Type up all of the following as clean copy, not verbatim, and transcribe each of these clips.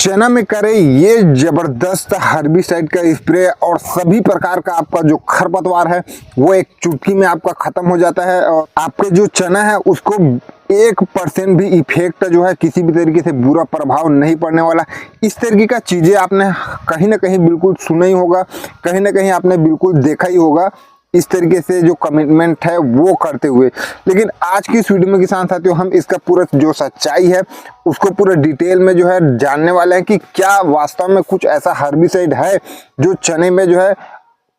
चना में करें ये जबरदस्त हर्बिसाइड का स्प्रे और सभी प्रकार का आपका जो खरपतवार है वो एक चुटकी में आपका खत्म हो जाता है और आपके जो चना है उसको 1% भी इफेक्ट जो है किसी भी तरीके से बुरा प्रभाव नहीं पड़ने वाला। इस तरीके का चीजें आपने कहीं ना कहीं बिल्कुल सुना ही होगा, कहीं ना कहीं आपने बिल्कुल देखा ही होगा इस तरीके से जो कमिटमेंट है वो करते हुए। लेकिन आज की इस वीडियो में किसान साथियों हम इसका पूरा जो सच्चाई है उसको पूरा डिटेल में जो है जानने वाले हैं कि क्या वास्तव में कुछ ऐसा हर्बिसाइड है जो चने में जो है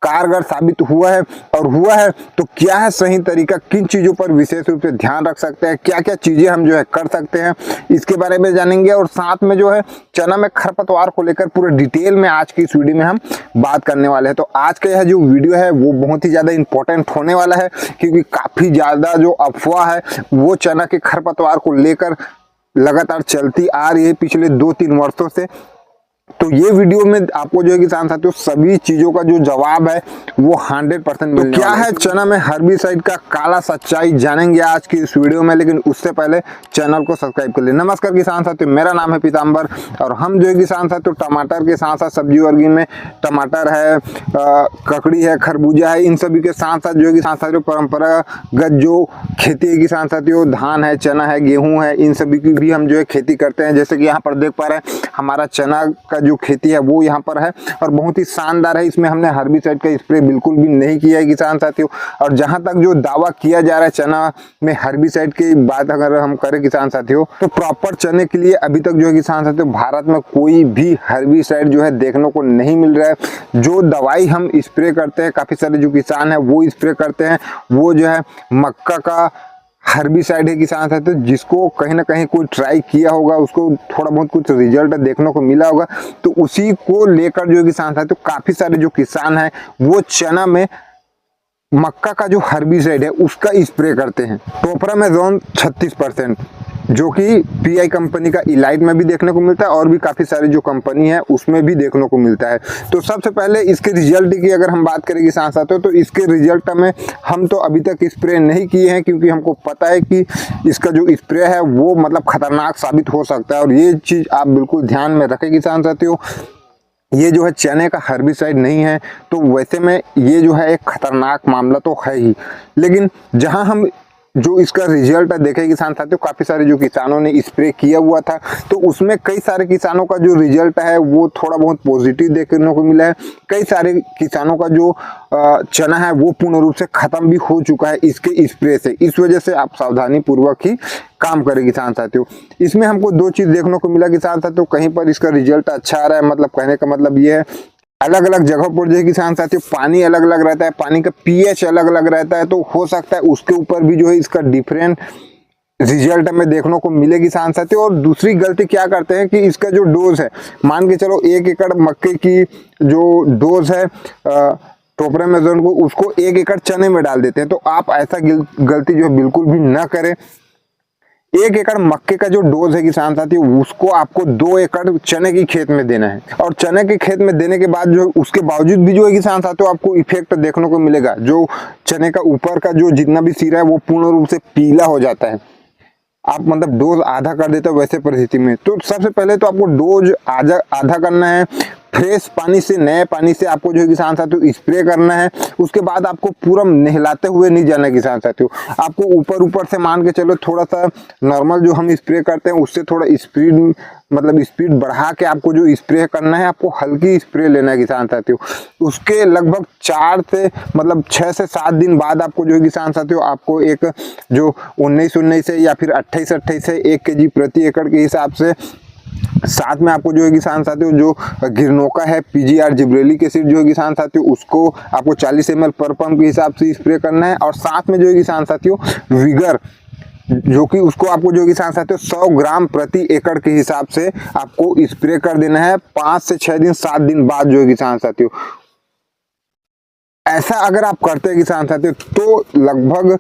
कारगर साबित हुआ है, और हुआ है तो क्या है सही तरीका, किन चीज़ों पर विशेष रूप से ध्यान रख सकते हैं, क्या क्या चीज़ें हम जो है कर सकते हैं, इसके बारे में जानेंगे। और साथ में जो है चना में खरपतवार को लेकर पूरे डिटेल में आज की इस वीडियो में हम बात करने वाले हैं। तो आज का यह जो वीडियो है वो बहुत ही ज़्यादा इंपॉर्टेंट होने वाला है क्योंकि काफ़ी ज़्यादा जो अफवाह है वो चना के खरपतवार को लेकर लगातार चलती आ रही है पिछले 2-3 वर्षों से। तो ये वीडियो में आपको जो है किसान साथियों सभी चीजों का जो जवाब है वो 100% मिलने तो क्या है चना में हर्बिसाइड का काला सच्चाई जानेंगे आज की इस वीडियो में। लेकिन उससे पहले चैनल को सब्सक्राइब कर ले। नमस्कार किसान साथियों, मेरा नाम है पीताम्बर और हम जो है किसान साथियों टमाटर के साथ साथ सब्जी वर्गीय में टमाटर है, ककड़ी है, खरबूजा है, इन सभी के साथ साथ जो है किसान साथियों परंपरागत जो खेती है किसान साथियों, धान है, चना है, गेहूँ है, इन सभी की भी हम जो है खेती करते हैं। जैसे कि यहाँ पर देख पा रहे हैं हमारा चना का जो खेती है वो यहाँ पर है और बहुत ही शानदार है। इसमें हमने हर्बिसाइड का स्प्रे बिल्कुल भी नहीं किया है किसान साथियों। और जहां तक जो दावा किया जा रहा है चना में हर्बिसाइड की बात अगर हम करें किसान साथियों तो प्रॉपर चने के लिए अभी तक जो है किसान साथियों भारत में कोई भी हर्बिसाइड जो है देखने को नहीं मिल रहा है। जो दवाई हम स्प्रे करते हैं, काफी सारे जो किसान है वो स्प्रे करते हैं, वो जो है मक्का का हर्बिसाइड है किसान साथियों, जिसको कहीं ना कहीं कोई ट्राई किया होगा, उसको थोड़ा बहुत कुछ रिजल्ट देखने को मिला होगा। तो उसी को लेकर जो किसान साथियों काफी सारे जो किसान हैं वो चना में मक्का का जो हर्बिसाइड है उसका स्प्रे करते हैं, प्रोपरामेजोन 36%, जो कि पीआई कंपनी का इलाइट में भी देखने को मिलता है और भी काफ़ी सारी जो कंपनी है उसमें भी देखने को मिलता है। तो सबसे पहले इसके रिजल्ट की अगर हम बात करें किसान साथियों तो इसके रिजल्ट में हम तो अभी तक स्प्रे नहीं किए हैं क्योंकि हमको पता है कि इसका जो स्प्रे है वो मतलब खतरनाक साबित हो सकता है। और ये चीज़ आप बिल्कुल ध्यान में रखें किसान साथियों, ये जो है चने का हर्बिसाइड नहीं है तो वैसे में ये जो है एक खतरनाक मामला तो है ही। लेकिन जहां हम जो इसका रिजल्ट देखे किसान साथियों काफ़ी सारे जो किसानों ने स्प्रे किया हुआ था तो उसमें कई सारे किसानों का जो रिजल्ट है वो थोड़ा बहुत पॉजिटिव देखने को मिला है। कई सारे किसानों का जो चना है वो पूर्ण रूप से ख़त्म भी हो चुका है इसके स्प्रे से। इस वजह से आप सावधानी पूर्वक ही काम करें किसान साथियों। इसमें हमको 2 चीज़ देखने को मिला किसान साथियों, कहीं पर इसका रिजल्ट अच्छा आ रहा है, मतलब कहने का मतलब ये है अलग अलग जगह पर जो है किसान साथियों पानी अलग अलग रहता है, पानी का पीएच अलग अलग रहता है, तो हो सकता है उसके ऊपर भी जो है इसका डिफरेंट रिजल्ट हमें देखने को मिले किसान साथियों। और दूसरी गलती क्या करते हैं कि इसका जो डोज है, मान के चलो 1 एकड़ मक्के की जो डोज है प्रोपरामेजोन को उसको 1 एकड़ चने में डाल देते हैं। तो आप ऐसा गलती जो है बिल्कुल भी ना करें। 1 एकड़ मक्के का जो डोज है किसान साथियों उसको आपको 2 एकड़ चने की खेत में देना है। और चने के खेत में देने के बाद जो उसके बावजूद भी जो है किसान साथियों आपको इफेक्ट देखने को मिलेगा, जो चने का ऊपर का जो जितना भी सिरा है वो पूर्ण रूप से पीला हो जाता है। आप मतलब डोज आधा कर देते हो वैसे परिस्थिति में। तो सबसे पहले तो आपको डोज आधा करना है, फ्रेश पानी से, नए पानी से आपको जो है किसान साथियों स्प्रे करना है। उसके बाद आपको पूरा नहलाते हुए नहीं जाना है किसान साथियों, आपको ऊपर से मान के चलो थोड़ा सा नॉर्मल जो हम स्प्रे करते हैं उससे थोड़ा स्पीड मतलब स्पीड बढ़ा के आपको जो स्प्रे करना है, आपको हल्की स्प्रे लेना है किसान साथियों। उसके लगभग 6 से 7 दिन बाद आपको जो है किसान साथियों आपको एक जो 19 से या फिर 28 से 1 kg प्रति एकड़ के हिसाब से साथ में आपको जो है किसान साथियों जो गिरनोका है पीजीआर जिब्रेलिक एसिड जो है किसान साथियों उसको आपको 40 ml पर पंप के हिसाब से स्प्रे करना है। और साथ में जो है किसान साथियों विगर जो कि उसको आपको जो है किसान साथियों 100 ग्राम प्रति एकड़ के हिसाब से आपको स्प्रे कर देना है 5 से 6 दिन 7 दिन बाद जो है किसान साथियों। ऐसा अगर आप करते हैं किसान साथियों तो लगभग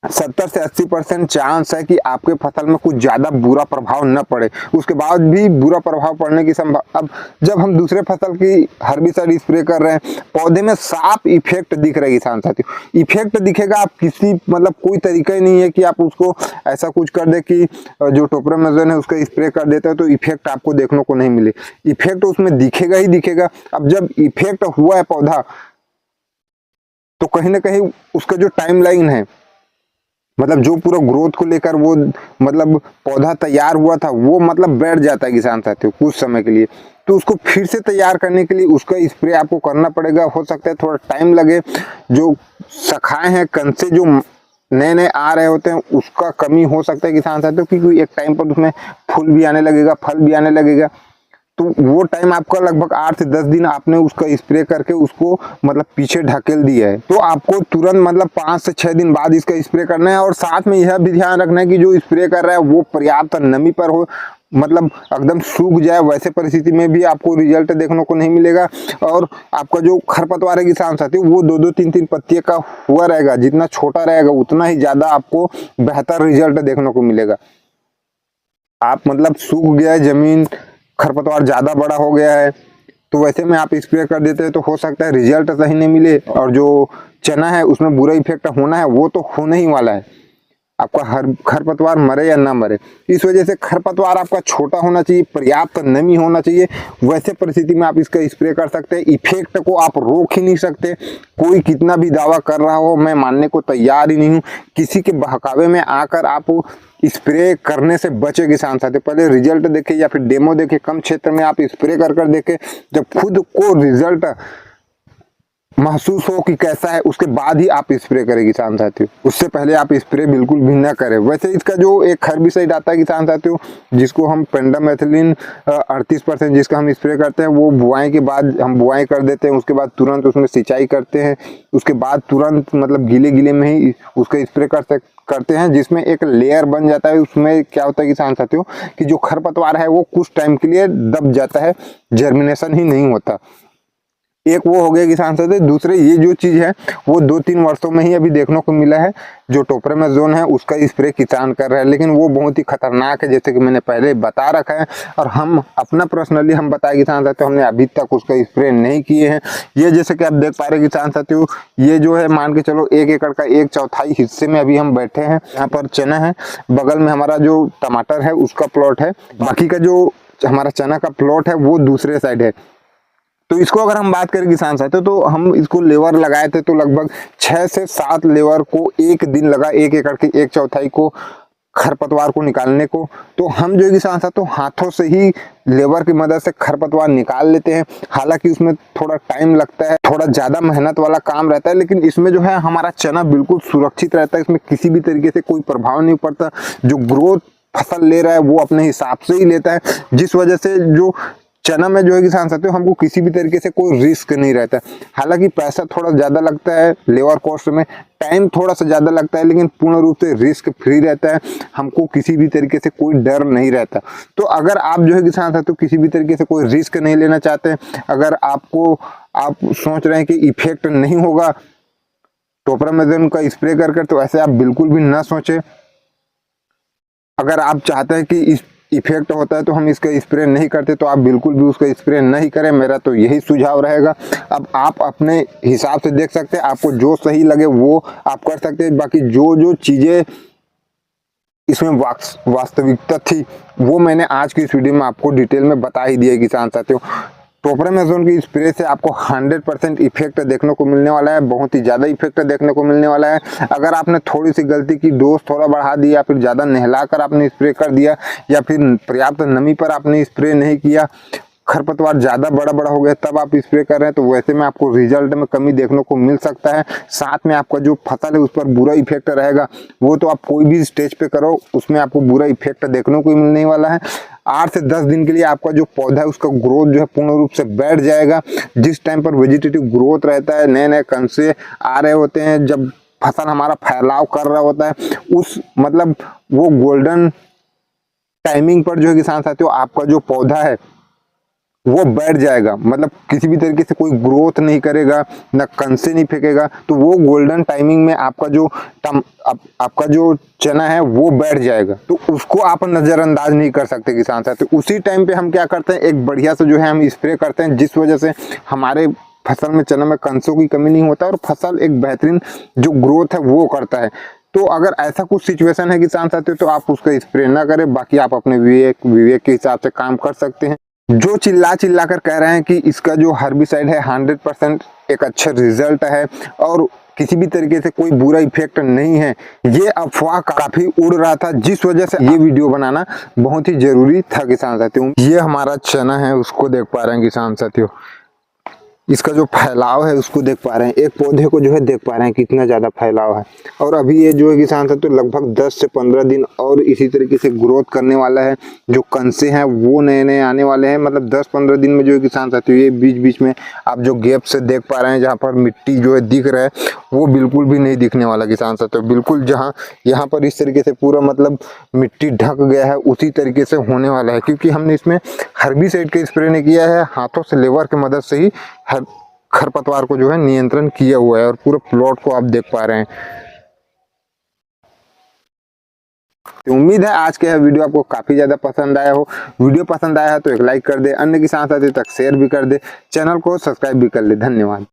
70 से 80% चांस है कि आपके फसल में कुछ ज़्यादा बुरा प्रभाव न पड़े। उसके बाद भी बुरा प्रभाव पड़ने की संभावना, अब जब हम दूसरे फसल की हर्बिसाइड स्प्रे कर रहे हैं, पौधे में साफ इफेक्ट दिख रहा है किसान साथियों। इफेक्ट दिखेगा, आप किसी मतलब कोई तरीका ही नहीं है कि आप उसको ऐसा कुछ कर दे कि जो टोपरामेजन है उसका स्प्रे कर देते हैं तो इफेक्ट आपको देखने को नहीं मिले। इफेक्ट उसमें दिखेगा ही दिखेगा। अब जब इफेक्ट हुआ है पौधा, तो कहीं ना कहीं उसका जो टाइम लाइन है, मतलब जो पूरा ग्रोथ को लेकर वो मतलब पौधा तैयार हुआ था, वो मतलब बैठ जाता है किसान साथियों कुछ समय के लिए। तो उसको फिर से तैयार करने के लिए उसका स्प्रे आपको करना पड़ेगा। हो सकता है थोड़ा टाइम लगे। जो शाखाएं हैं, कंसे जो नए नए आ रहे होते हैं, उसका कमी हो सकता है किसान साथियों, क्योंकि एक टाइम पर उसमें फूल भी आने लगेगा, फल भी आने लगेगा। तो वो टाइम आपका लगभग 8 से 10 दिन आपने उसका स्प्रे करके उसको मतलब पीछे ढकेल दिया है, तो आपको तुरंत मतलब 5 से 6 दिन बाद इसका स्प्रे करना है। और साथ में यह भी ध्यान रखना है कि जो स्प्रे कर रहा है वो पर्याप्त नमी पर हो, मतलब एकदम सूख जाए, वैसे परिस्थिति में भी आपको रिजल्ट देखने को नहीं मिलेगा। और आपका जो खरपतवार है किसान साथियों, वो 2-2, 3-3 पत्तियों का हुआ रहेगा। जितना छोटा रहेगा उतना ही ज्यादा आपको बेहतर रिजल्ट देखने को मिलेगा। आप मतलब सूख गया है जमीन, खरपतवार ज्यादा बड़ा हो गया है, तो वैसे में आप स्प्रे कर देते हैं तो हो सकता है रिजल्ट सही नहीं मिले, और जो चना है उसमें बुरा इफेक्ट होना है वो तो होने ही वाला है। आपका हर खरपतवार मरे या ना मरे, इस वजह से खरपतवार आपका छोटा होना चाहिए, पर्याप्त नमी होना चाहिए। वैसे परिस्थिति में आप इसका स्प्रे कर सकते हैं। इफेक्ट को आप रोक ही नहीं सकते। कोई कितना भी दावा कर रहा हो, मैं मानने को तैयार ही नहीं हूँ। किसी के बहकावे में आकर आप स्प्रे करने से बचे किसान साथी। पहले रिजल्ट देखे या फिर डेमो देखे, कम क्षेत्र में आप स्प्रे कर देखे, जब खुद को रिजल्ट महसूस हो कि कैसा है, उसके बाद ही आप स्प्रे करें किसान साथियों। उससे पहले आप स्प्रे बिल्कुल भी ना करें। वैसे इसका जो एक हर्बिसाइड आता है किसान साथियों, जिसको हम पेंडामेथिलिन 38% जिसका हम स्प्रे करते हैं, वो बुआई के बाद हम बुआई कर देते हैं। उसके बाद तुरंत उसमें सिंचाई करते हैं। उसके बाद तुरंत मतलब गीले गीले में ही उसका स्प्रे करते हैं, जिसमें एक लेयर बन जाता है। उसमें क्या होता है किसान साथियों कि जो खरपतवार है वो कुछ टाइम के लिए दब जाता है, जर्मिनेशन ही नहीं होता। एक वो हो गया किसान साथी। दूसरे ये जो चीज है वो 2-3 वर्षों में ही अभी देखने को मिला है। जो टोपरामेजोन है उसका स्प्रे किसान कर रहा है, लेकिन वो बहुत ही खतरनाक है, जैसे कि मैंने पहले बता रखा है। और हम अपना पर्सनली हम बताए किसान साथियों, हमने अभी तक उसका स्प्रे नहीं किए हैं। ये जैसे कि आप देख पा रहे किसान साथियों, ये जो है मान के चलो 1 एकड़ का 1/4 हिस्से में अभी हम बैठे हैं। यहाँ पर चना है, बगल में हमारा जो टमाटर है उसका प्लॉट है, बाकी का जो हमारा चना का प्लॉट है वो दूसरे साइड है। तो इसको अगर हम बात करें किसान साथियों, तो हम इसको लेबर लगाए थे, तो लगभग 6 से 7 लेबर को एक दिन लगा 1 एकड़ के 1/4 को खरपतवार को निकालने को। तो हम जो किसान साथियों हाथों से ही लेबर की मदद से खरपतवार निकाल लेते हैं। हालांकि उसमें थोड़ा टाइम लगता है, थोड़ा ज्यादा मेहनत वाला काम रहता है, लेकिन इसमें जो है हमारा चना बिल्कुल सुरक्षित रहता है। इसमें किसी भी तरीके से कोई प्रभाव नहीं पड़ता। जो ग्रोथ फसल ले रहा है वो अपने हिसाब से ही लेता है, जिस वजह से जो चना में जो है किसान साथियों हमको किसी भी तरीके से कोई रिस्क नहीं रहता। हालांकि पैसा थोड़ा ज्यादा लगता है लेबर कॉस्ट में, टाइम थोड़ा सा ज्यादा लगता है, लेकिन पूर्ण रूप से रिस्क फ्री रहता है। हमको किसी भी तरीके से कोई डर नहीं रहता। तो अगर आप जो है किसान साथियों किसी भी तरीके से कोई रिस्क नहीं लेना चाहते, अगर आप सोच रहे हैं कि इफेक्ट नहीं होगा टोपरामेजोन का स्प्रे कर, तो ऐसे आप बिल्कुल भी ना सोचे। अगर आप चाहते हैं कि इस इफेक्ट होता है तो हम इसका स्प्रे नहीं करते, तो आप बिल्कुल भी उसका स्प्रे नहीं करें। मेरा तो यही सुझाव रहेगा। अब आप अपने हिसाब से देख सकते हैं, आपको जो सही लगे वो आप कर सकते हैं। बाकी जो चीजें इसमें वास्तविकता थी वो मैंने आज की इस वीडियो में आपको डिटेल में बता ही दिया किसान साथियों। टोपरामेजोन की स्प्रे से आपको 100% इफेक्ट देखने को मिलने वाला है, बहुत ही ज़्यादा इफेक्ट देखने को मिलने वाला है। अगर आपने थोड़ी सी गलती की, डोज थोड़ा बढ़ा दिया, या फिर ज़्यादा नहलाकर आपने स्प्रे कर दिया, या फिर पर्याप्त नमी पर आपने स्प्रे नहीं किया, खरपतवार ज़्यादा बड़ा हो गया, तब आप स्प्रे कर रहे हैं, तो वैसे में आपको रिजल्ट में कमी देखने को मिल सकता है। साथ में आपका जो फसल है उस पर बुरा इफेक्ट रहेगा। वो तो आप कोई भी स्टेज पे करो, उसमें आपको बुरा इफेक्ट देखने को मिलने वाला है। 8 से 10 दिन के लिए आपका जो पौधा है उसका ग्रोथ जो है पूर्ण रूप से बैठ जाएगा। जिस टाइम पर वेजिटेटिव ग्रोथ रहता है, नए नए कंसे आ रहे होते हैं, जब फसल हमारा फैलाव कर रहा होता है, उस मतलब वो गोल्डन टाइमिंग पर जो है किसान साथियों आपका जो पौधा है वो बैठ जाएगा, मतलब किसी भी तरीके से कोई ग्रोथ नहीं करेगा, ना कंसे नहीं फेंकेगा। तो वो गोल्डन टाइमिंग में आपका जो आपका जो चना है वो बैठ जाएगा, तो उसको आप नज़रअंदाज नहीं कर सकते किसान साथी। तो उसी टाइम पे हम क्या करते हैं, एक बढ़िया से जो है हम स्प्रे करते हैं, जिस वजह से हमारे फसल में, चना में कंसों की कमी नहीं होता और फसल एक बेहतरीन जो ग्रोथ है वो करता है। तो अगर ऐसा कुछ सिचुएशन है किसान साथियों, तो आप उसका स्प्रे ना करें, बाकी आप अपने विवेक के हिसाब से काम कर सकते हैं। जो चिल्ला कर कह रहे हैं कि इसका जो हर्बिसाइड है 100% एक अच्छा रिजल्ट है और किसी भी तरीके से कोई बुरा इफेक्ट नहीं है, ये अफवाह काफी उड़ रहा था, जिस वजह से ये वीडियो बनाना बहुत ही जरूरी था किसान साथियों। ये हमारा चना है, उसको देख पा रहे हैं किसान साथियों, इसका जो फैलाव है उसको देख पा रहे हैं, एक पौधे को जो है देख पा रहे हैं कितना ज़्यादा फैलाव है। और अभी ये जो है किसान साथियों, तो लगभग 10 से 15 दिन और इसी तरीके से ग्रोथ करने वाला है। जो कंसे हैं वो नए नए आने वाले हैं, मतलब 10-15 दिन में जो है किसान साथियों, ये बीच बीच में आप जो गैप से देख पा रहे हैं, जहाँ पर मिट्टी जो है दिख रहा है, वो बिल्कुल भी नहीं दिखने वाला किसान साथियों। बिल्कुल जहाँ यहाँ पर इस तरीके से पूरा मतलब मिट्टी ढक गया है, उसी तरीके से होने वाला है, क्योंकि हमने इसमें हर्बिसाइड का स्प्रे नहीं किया है, हाथों से लेवर की मदद से ही खरपतवार को जो है नियंत्रण किया हुआ है। और पूरे प्लॉट को आप देख पा रहे हैं। तो उम्मीद है आज का यह वीडियो आपको काफी ज्यादा पसंद आया हो। वीडियो पसंद आया है तो एक लाइक कर दे, अन्य किसान साथियों तक शेयर भी कर दे, चैनल को सब्सक्राइब भी कर ले। धन्यवाद।